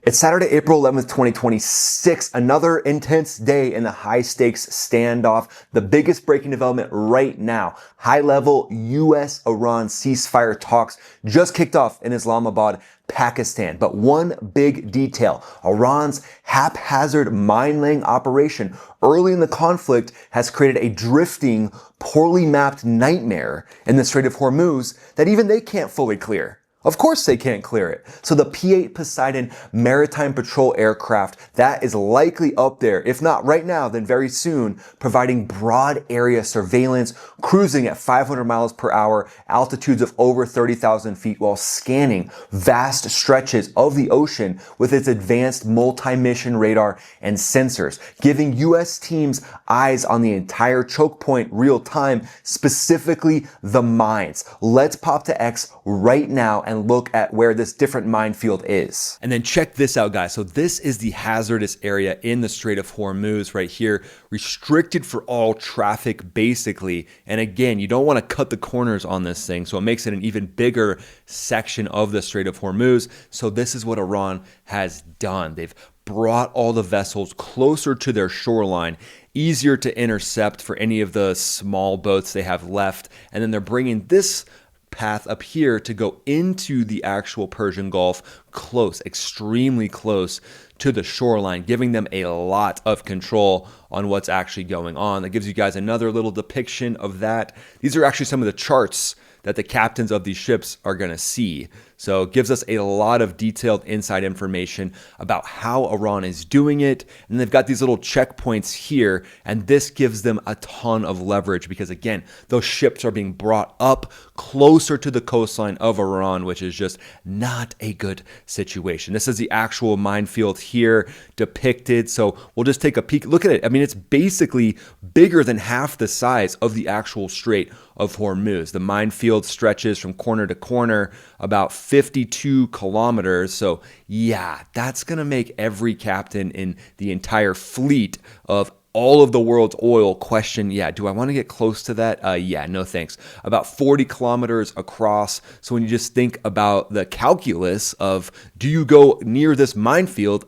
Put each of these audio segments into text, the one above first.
It's Saturday, April 11th, 2026, another intense day in the high-stakes standoff. The biggest breaking development right now, high-level U.S.-Iran ceasefire talks just kicked off in Islamabad, Pakistan. But one big detail, Iran's haphazard mine-laying operation early in the conflict has created a drifting, poorly mapped nightmare in the Strait of Hormuz that even they can't fully clear. Of course they can't clear it. So the P-8 Poseidon maritime patrol aircraft, that is likely up there, if not right now, then very soon, providing broad area surveillance, cruising at 500 miles per hour, altitudes of over 30,000 feet while scanning vast stretches of the ocean with its advanced multi-mission radar and sensors, giving U.S. teams eyes on the entire choke point real time, specifically the mines. Let's pop to X right now and look at where this different minefield is. And then check this out, guys. So this is the hazardous area in the Strait of Hormuz right here, restricted for all traffic basically. And again, you don't want to cut the corners on this thing, so it makes it an even bigger section of the Strait of Hormuz. So this is what Iran has done. They've brought all the vessels closer to their shoreline, easier to intercept for any of the small boats they have left. And then they're bringing this path up here to go into the actual Persian Gulf, close, extremely close to the shoreline, giving them a lot of control on what's actually going on. That gives you guys another little depiction of that. These are actually some of the charts that the captains of these ships are going to see. So it gives us a lot of detailed inside information about how Iran is doing it. And they've got these little checkpoints here, and this gives them a ton of leverage because, again, those ships are being brought up closer to the coastline of Iran, which is just not a good situation. This is the actual minefield here depicted. So we'll just take a peek. Look at it. I mean, it's basically bigger than half the size of the actual Strait of Hormuz. The minefield stretches from corner to corner about 52 kilometers. So yeah, that's going to make every captain in the entire fleet of all of the world's oil question, yeah, do I want to get close to that? Yeah, no thanks. About 40 kilometers across. So when you just think about the calculus of, do you go near this minefield?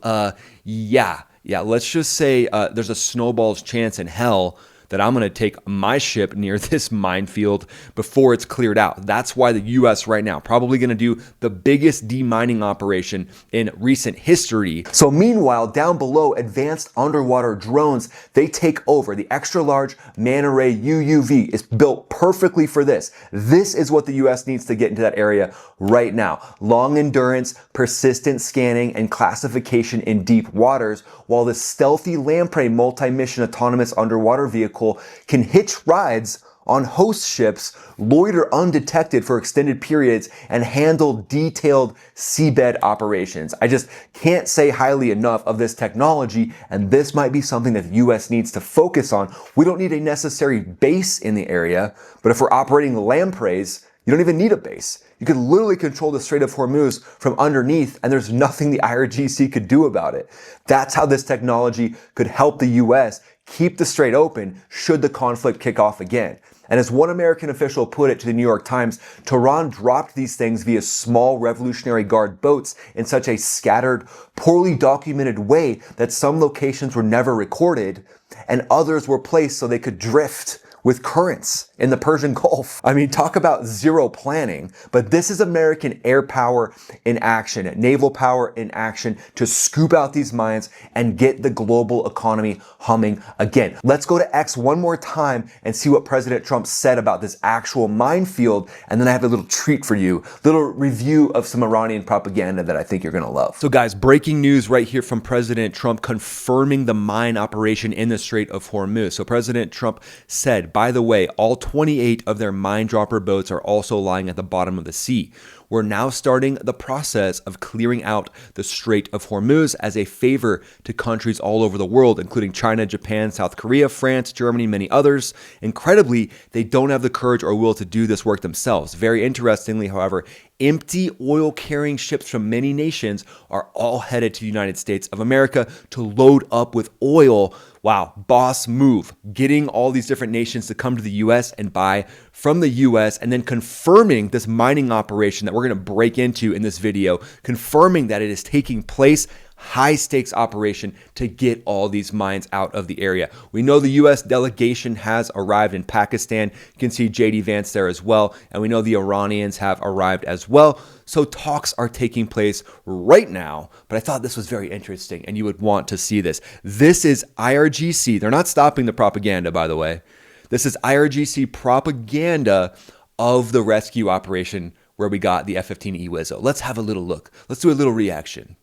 Yeah, let's just say there's a snowball's chance in hell that I'm going to take my ship near this minefield before it's cleared out. That's why the U.S. right now probably going to do the biggest demining operation in recent history. So meanwhile, down below, advanced underwater drones, they take over. The extra large Manta Ray UUV is built perfectly for this. This is what the U.S. needs to get into that area right now. Long endurance, persistent scanning, and classification in deep waters, while the stealthy Lamprey multi-mission autonomous underwater vehicle can hitch rides on host ships, loiter undetected for extended periods, and handle detailed seabed operations. I just can't say highly enough of this technology, and this might be something that the U.S. needs to focus on. We don't need a necessary base in the area, but if we're operating Lampreys, you don't even need a base. You could literally control the Strait of Hormuz from underneath, and there's nothing the IRGC could do about it. That's how this technology could help the U.S. keep the strait open should the conflict kick off again. And as one American official put it to the New York Times, Tehran dropped these things via small Revolutionary Guard boats in such a scattered, poorly documented way that some locations were never recorded and others were placed so they could drift with currents in the Persian Gulf. I mean, talk about zero planning, but this is American air power in action, naval power in action to scoop out these mines and get the global economy humming again. Let's go to X one more time and see what President Trump said about this actual minefield, and then I have a little treat for you, little review of some Iranian propaganda that I think you're gonna love. So guys, breaking news right here from President Trump confirming the mine operation in the Strait of Hormuz. So President Trump said, by the way, all 28 of their mine dropper boats are also lying at the bottom of the sea. We're now starting the process of clearing out the Strait of Hormuz as a favor to countries all over the world, including China, Japan, South Korea, France, Germany, many others. Incredibly, they don't have the courage or will to do this work themselves. Very interestingly, however, empty oil-carrying ships from many nations are all headed to the United States of America to load up with oil. Wow, boss move, getting all these different nations to come to the U.S. and buy from the US and then confirming this mining operation that we're going to break into in this video, confirming that it is taking place, high stakes operation to get all these mines out of the area. We know the US delegation has arrived in Pakistan. You can see JD Vance there as well. And we know the Iranians have arrived as well. So talks are taking place right now, but I thought this was very interesting and you would want to see this. This is IRGC. They're not stopping the propaganda, by the way. This is IRGC propaganda of the rescue operation where we got the F-15E Wizzo. Let's have a little look. Let's do a little reaction.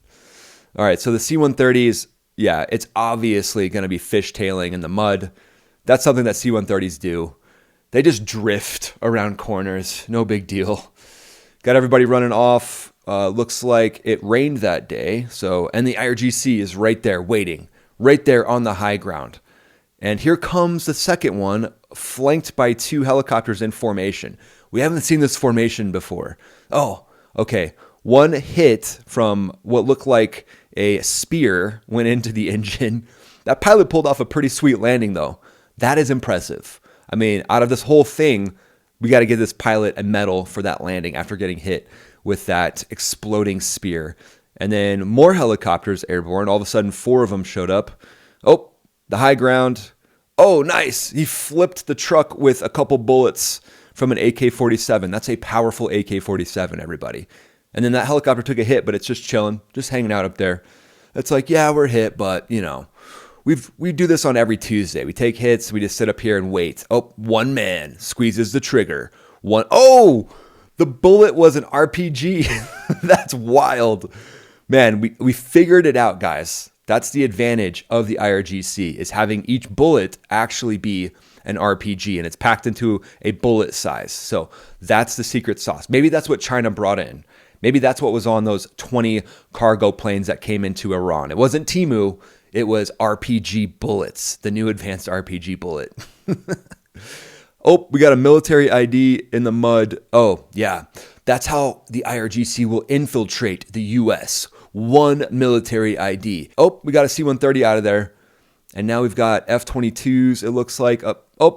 All right, so the C-130s, yeah, it's obviously going to be fishtailing in the mud. That's something that C-130s do. They just drift around corners. No big deal. Got everybody running off. Looks like it rained that day. And the IRGC is right there waiting, right there on the high ground. And here comes the second one, flanked by 2 helicopters in formation. We haven't seen this formation before. Oh, okay. One hit from what looked like a spear went into the engine. That pilot pulled off a pretty sweet landing, though. That is impressive. I mean, out of this whole thing, we got to give this pilot a medal for that landing after getting hit with that exploding spear. And then more helicopters airborne. All of a sudden, 4 of them showed up. Oh, the high ground. Oh, nice. He flipped the truck with a couple bullets from an AK-47. That's a powerful AK-47, everybody. And then that helicopter took a hit, but it's just chilling, just hanging out up there. It's like, yeah, we're hit, but, you know, we do this on every Tuesday. We take hits, we just sit up here and wait. Oh, one man squeezes the trigger. Oh, the bullet was an RPG. That's wild. Man, we figured it out, guys. That's the advantage of the IRGC, is having each bullet actually be an RPG, and it's packed into a bullet size. So that's the secret sauce. Maybe that's what China brought in. Maybe that's what was on those 20 cargo planes that came into Iran. It wasn't Timu, it was RPG bullets, the new advanced RPG bullet. Oh, we got a military ID in the mud. Oh, yeah. That's how the IRGC will infiltrate the US. One military ID. Oh, we got a C-130 out of there. And now we've got F-22s, it looks like.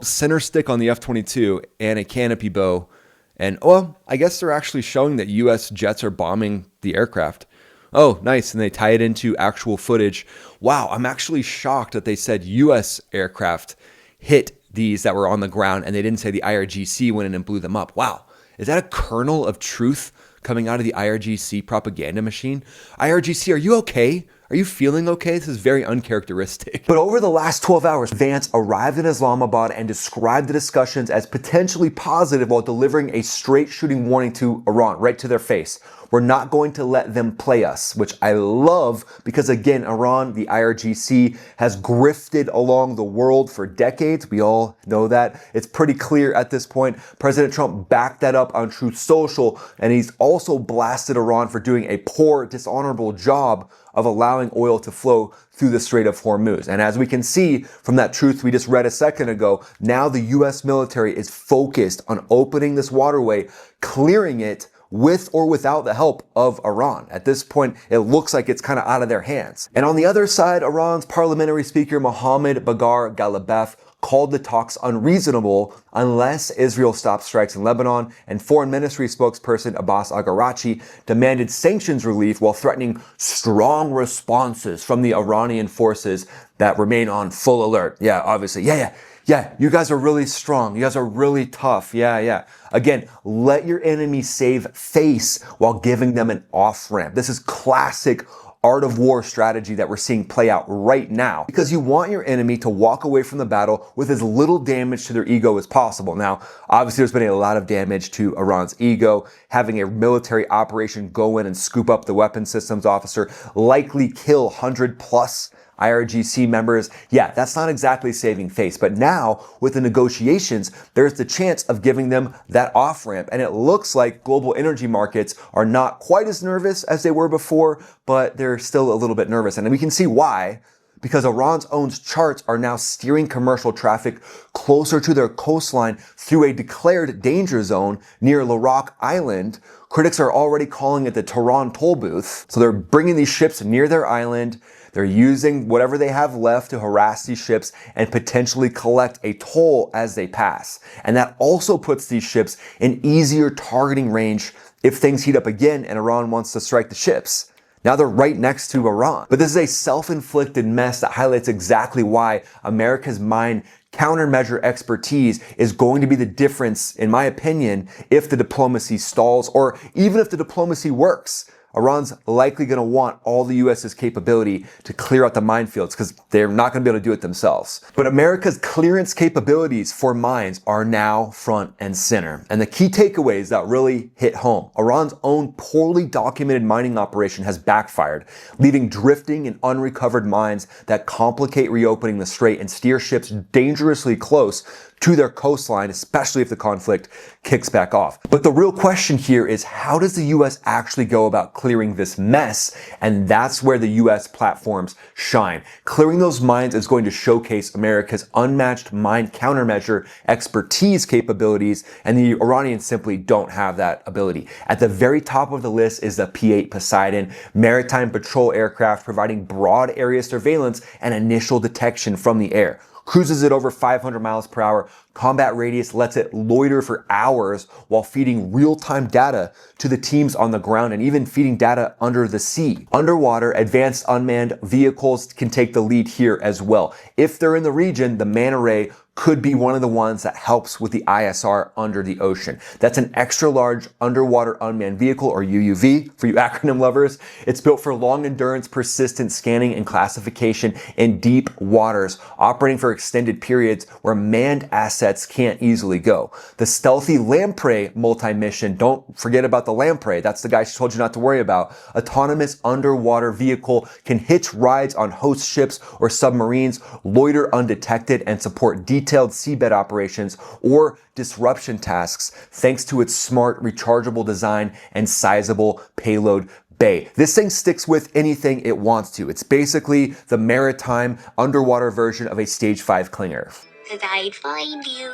Center stick on the F-22 and a canopy bow. And, well, I guess they're actually showing that U.S. jets are bombing the aircraft. Oh, nice. And they tie it into actual footage. Wow, I'm actually shocked that they said U.S. aircraft hit these that were on the ground, and they didn't say the IRGC went in and blew them up. Wow. Is that a kernel of truth coming out of the IRGC propaganda machine? IRGC, are you okay? Are you feeling okay? This is very uncharacteristic. But over the last 12 hours, Vance arrived in Islamabad and described the discussions as potentially positive while delivering a straight shooting warning to Iran, right to their face. We're not going to let them play us, which I love because, again, Iran, the IRGC, has grifted along the world for decades. We all know that. It's pretty clear at this point. President Trump backed that up on Truth Social, and he's also blasted Iran for doing a poor, dishonorable job of allowing oil to flow through the Strait of Hormuz. And as we can see from that truth we just read a second ago, now the US military is focused on opening this waterway, clearing it with or without the help of Iran. At this point, it looks like it's kind of out of their hands. And on the other side, Iran's parliamentary speaker Mohammad Bagher Ghalibaf called the talks unreasonable unless Israel stops strikes in Lebanon, and Foreign Ministry spokesperson Abbas Agarachi demanded sanctions relief while threatening strong responses from the Iranian forces that remain on full alert. Yeah, obviously. Yeah, you guys are really strong. You guys are really tough. Yeah. Again, let your enemy save face while giving them an off-ramp. This is classic art of war strategy that we're seeing play out right now, because you want your enemy to walk away from the battle with as little damage to their ego as possible. Now, obviously there's been a lot of damage to Iran's ego. Having a military operation go in and scoop up the weapons systems officer, likely kill 100+ IRGC members. Yeah, that's not exactly saving face. But now, with the negotiations, there's the chance of giving them that off-ramp. And it looks like global energy markets are not quite as nervous as they were before, but they're still a little bit nervous. And we can see why, because Iran's own charts are now steering commercial traffic closer to their coastline through a declared danger zone near Larak Island. Critics are already calling it the Tehran toll booth. So they're bringing these ships near their island. They're using whatever they have left to harass these ships and potentially collect a toll as they pass. And that also puts these ships in easier targeting range if things heat up again and Iran wants to strike the ships. Now they're right next to Iran. But this is a self-inflicted mess that highlights exactly why America's mine countermeasure expertise is going to be the difference, in my opinion, if the diplomacy stalls or even if the diplomacy works. Iran's likely going to want all the US's capability to clear out the minefields because they're not going to be able to do it themselves. But America's clearance capabilities for mines are now front and center. And the key takeaways that really hit home: Iran's own poorly documented mining operation has backfired, leaving drifting and unrecovered mines that complicate reopening the strait and steer ships dangerously close to their coastline, especially if the conflict kicks back off. But the real question here is, how does the US actually go about clearing this mess? And that's where the US platforms shine. Clearing those mines is going to showcase America's unmatched mine countermeasure expertise capabilities, and the Iranians simply don't have that ability. At the very top of the list is the P-8 Poseidon, maritime patrol aircraft providing broad area surveillance and initial detection from the air. Cruises at over 500 miles per hour, combat radius lets it loiter for hours while feeding real-time data to the teams on the ground and even feeding data under the sea. Underwater, advanced unmanned vehicles can take the lead here as well. If they're in the region, the Manta Ray could be one of the ones that helps with the ISR under the ocean. That's an extra large underwater unmanned vehicle, or UUV for you acronym lovers. It's built for long endurance, persistent scanning and classification in deep waters, operating for extended periods where manned assets can't easily go. The stealthy Lamprey multi-mission, don't forget about the Lamprey, that's the guy she told you not to worry about. Autonomous underwater vehicle can hitch rides on host ships or submarines, loiter undetected, and support detailed seabed operations or disruption tasks thanks to its smart rechargeable design and sizable payload bay. This thing sticks with anything it wants to. It's basically the maritime underwater version of a Stage 5 Clinger. 'Cause I'd find you.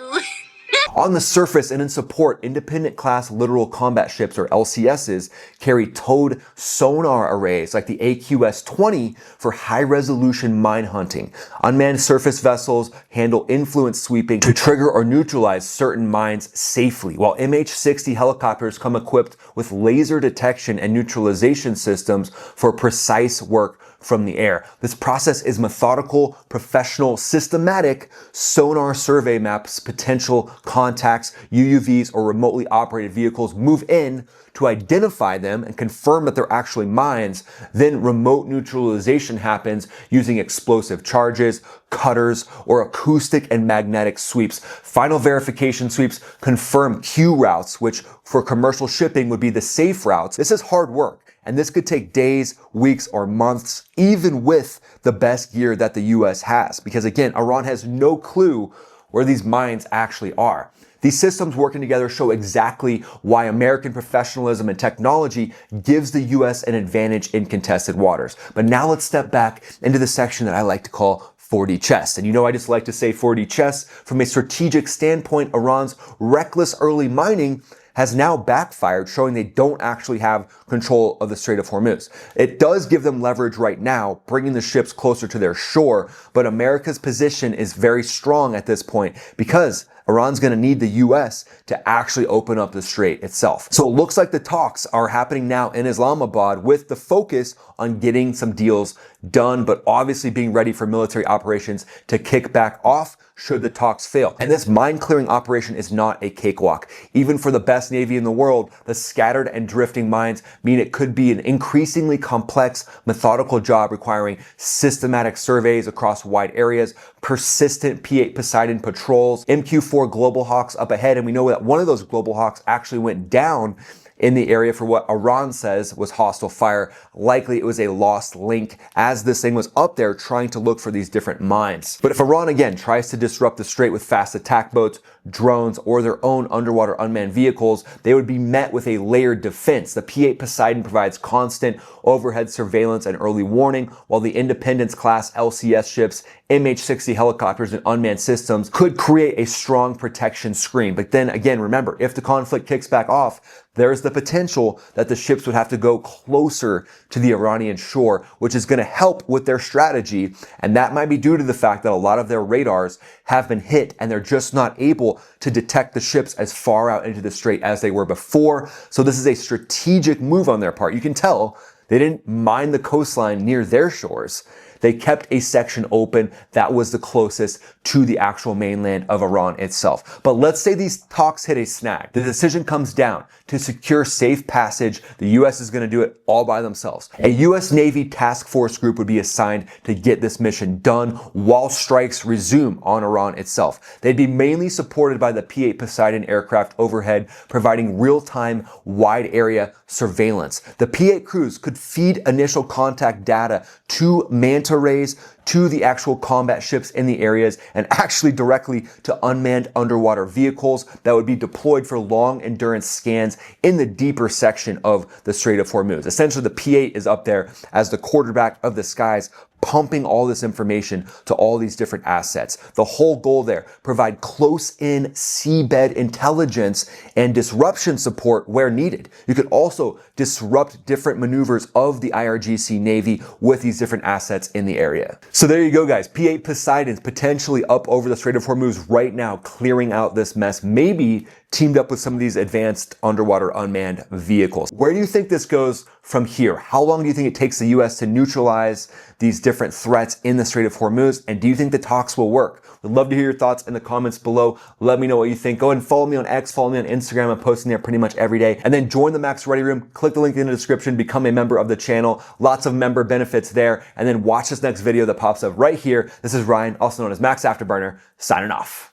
On the surface and in support, independent class littoral combat ships, or LCSs, carry towed sonar arrays like the AQS-20 for high-resolution mine hunting. Unmanned surface vessels handle influence sweeping to trigger or neutralize certain mines safely, while MH-60 helicopters come equipped with laser detection and neutralization systems for precise work from the air. This process is methodical, professional, systematic. Sonar survey maps potential contacts, UUVs, or remotely operated vehicles, move in to identify them and confirm that they're actually mines. Then remote neutralization happens using explosive charges, cutters, or acoustic and magnetic sweeps. Final verification sweeps confirm Q routes, which for commercial shipping would be the safe routes. This is hard work. And this could take days, weeks, or months, even with the best gear that the US has. Because again, Iran has no clue where these mines actually are. These systems working together show exactly why American professionalism and technology gives the US an advantage in contested waters. But now let's step back into the section that I like to call 4D chess. And you know I just like to say 4D chess. From a strategic standpoint, Iran's reckless early mining has now backfired, showing they don't actually have control of the Strait of Hormuz. It does give them leverage right now, bringing the ships closer to their shore, but America's position is very strong at this point because Iran's going to need the US to actually open up the strait itself. So it looks like the talks are happening now in Islamabad with the focus on getting some deals done, but obviously being ready for military operations to kick back off should the talks fail. And this mine clearing operation is not a cakewalk. Even for the best Navy in the world, the scattered and drifting mines mean it could be an increasingly complex, methodical job requiring systematic surveys across wide areas, persistent P-8 Poseidon patrols, MQ-4 Global Hawks up ahead, and we know that one of those Global Hawks actually went down in the area for what Iran says was hostile fire. Likely it was a lost link as this thing was up there trying to look for these different mines. But if Iran again tries to disrupt the strait with fast attack boats, drones, or their own underwater unmanned vehicles, they would be met with a layered defense. The P-8 Poseidon provides constant overhead surveillance and early warning, while the Independence-class LCS ships, MH-60 helicopters, and unmanned systems could create a strong protection screen. But then again, remember, if the conflict kicks back off, there's the potential that the ships would have to go closer to the Iranian shore, which is going to help with their strategy. And that might be due to the fact that a lot of their radars have been hit and they're just not able to detect the ships as far out into the strait as they were before. So this is a strategic move on their part. You can tell they didn't mind the coastline near their shores. They kept a section open that was the closest to the actual mainland of Iran itself. But let's say these talks hit a snag. The decision comes down to secure safe passage. The U.S. is going to do it all by themselves. A U.S. Navy task force group would be assigned to get this mission done while strikes resume on Iran itself. They'd be mainly supported by the P-8 Poseidon aircraft overhead, providing real-time, wide area surveillance. The P-8 crews could feed initial contact data to Manta Rays, to the actual combat ships in the areas, and actually directly to unmanned underwater vehicles that would be deployed for long endurance scans in the deeper section of the Strait of Hormuz. Essentially, the P-8 is up there as the quarterback of the skies, pumping all this information to all these different assets. The whole goal there, provide close-in seabed intelligence and disruption support where needed. You could also disrupt different maneuvers of the IRGC Navy with these different assets in the area. So there you go, guys. P-8 Poseidon's potentially up over the Strait of Hormuz right now, clearing out this mess, maybe teamed up with some of these advanced underwater unmanned vehicles. Where do you think this goes from here? How long do you think it takes the U.S. to neutralize these different threats in the Strait of Hormuz? And do you think the talks will work? We'd love to hear your thoughts in the comments below. Let me know what you think. Go ahead and follow me on X, follow me on Instagram. I'm posting there pretty much every day. And then join the Max Ready Room. Click the link in the description. Become a member of the channel. Lots of member benefits there. And then watch this next video that pops up right here. This is Ryan, also known as Max Afterburner, signing off.